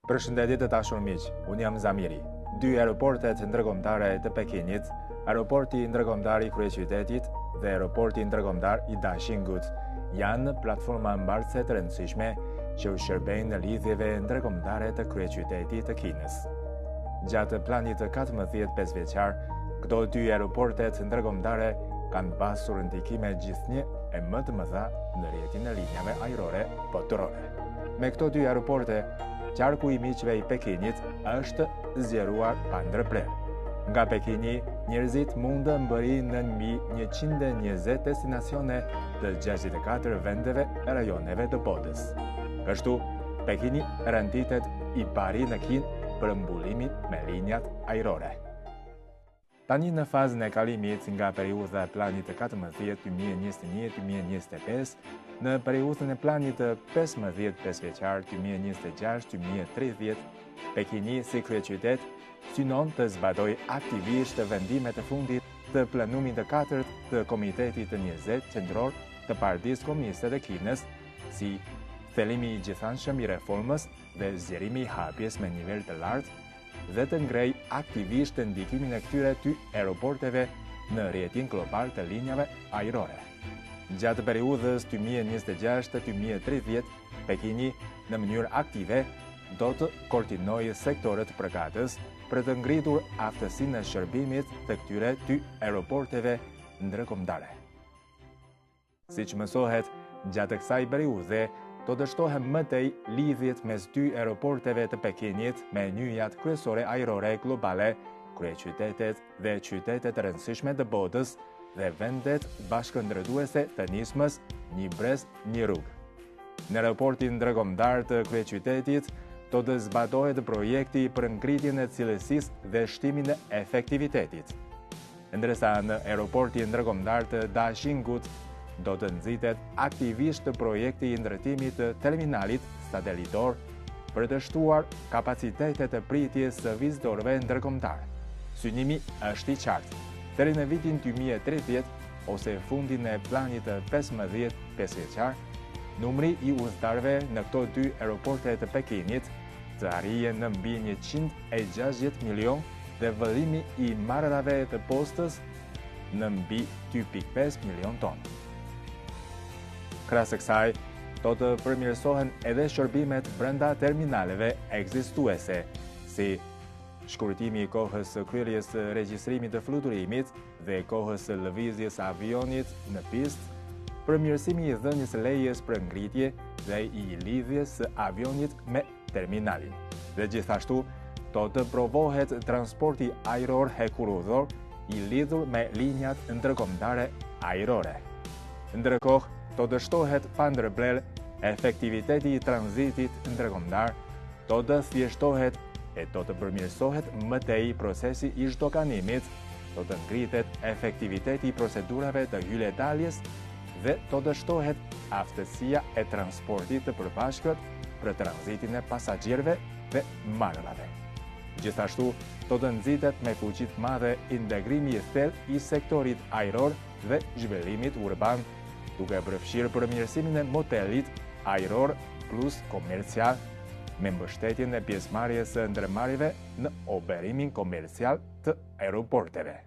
Përshëndetje të dashur miq, unë jam Zamiri. Dy aeroportet ndërkombëtare të Pekinit, aeroporti ndërkombëtar i kryeqytetit dhe aeroporti ndërkombëtar i Daxingut, janë platforma mbartëse të rëndësishme që u shërbejnë në lidhjeve ndërkombëtare të kryeqytetit të Kinës. Gjatë planit të 14 pesëvjeçar, këto dy aeroportet ndërkombëtare kanë pasur ndikime gjithnjë e më të mëdha në rrjetin e linjave ajrore botërore. Me këto dy aeroporte, qarku i miqve i Pekinit është zgjeruar pa ndërprerje. Nga Pekini, njerëzit mund të mbërrijnë në 1120 destinacione të 64 vendeve e rajoneve të botës. Kështu, Pekini renditet i pari në Kinë për mbullimin me linjat ajrore. Tani në fazën e kalimit nga periudha e planit të 14 2021-2025 në periudhën e planit të 15 pesëvjeçar 2026-2030, Pekini si kryeqytet synon të zbatoj aktivisht vendimet e fundit të planumit të 4 të Komitetit të 20 qendror të Partisë Komuniste të Kinës, si thelimi i gjithanshëm i reformës dhe zgjerimi i hapjes me nivel të lartë, dhe të ngrej aktivisht të ndikimin e këtyre dy aeroporteve në rrjetin global të linjave ajrore. Gjatë periudhës 2026-2030, Pekini në mënyrë aktive do të koordinojë sektorët përkatës për të ngritur aftësinë e shërbimit të këtyre dy aeroporteve ndërkombëtare. Siç mësohet, gjatë kësaj periudhe do të shtohen më tej lidhjet mes dy aeroporteve të Pekinit me nyjat kryesore ajrore globale, kryeqytetet dhe qytetet të rëndësishme të botës dhe vendet bashkëndërtuese të nismës një brez, një rrugë. Në aeroportin ndërkombëtar të kryeqytetit do të zbatohet projekti për ngritjen e cilësisë dhe shtimin e efektivitetit. Ndërsa në aeroportin ndërkombëtar të Daxingut do të nxitet aktivisht projekti i ndërtimit të terminalit satelitor për të shtuar kapacitetet e pritjes së vizitorëve ndërkombëtar. Synimi është i qartë. Deri në vitin 2030 ose fundin e planit të 15 pesëvjeçar, numri i udhëtarëve në këto dy aeroporte të Pekinit të arrijë në mbi 160 milion dhe vëllimi i marrave të postës në mbi 2.5 milion tonë. Krahas kësaj, do të përmirësohen edhe shërbimet brenda terminaleve ekzistuese, si shkurtimi i kohës së kryerjes së regjistrimit të fluturimit dhe kohës së lëvizjes së avionit në pistë, përmirësimi i dhënies lejes për ngritje dhe i lidhjes së avionit me terminalin. Dhe gjithashtu, do të provohet transporti ajror hekurudhor i lidhur me linjat ndërkombëtare ajrore. Ndërkohë, do të shtohet pa ndërprerje efektiviteti i tranzitit ndërkombëtar, do të thjeshtohet e do të përmirësohet më tej procesi i zhdokanimit, do të ngritet efektiviteti i procedurave të hyrje-daljes dhe do të shtohet aftësia e transportit të përbashkët për tranzitin e pasagjerëve dhe marrave. Gjithashtu, do të nxitet me fuqi të madhe integrimi i thellë i sektorit ajror dhe zhvillimit urban, duke përfshirë përmirësimin e modelit ajror plus komercial me mbështetjen e pjesëmarrjes së ndërmarrjeve në operimin komercial të aeroporteve.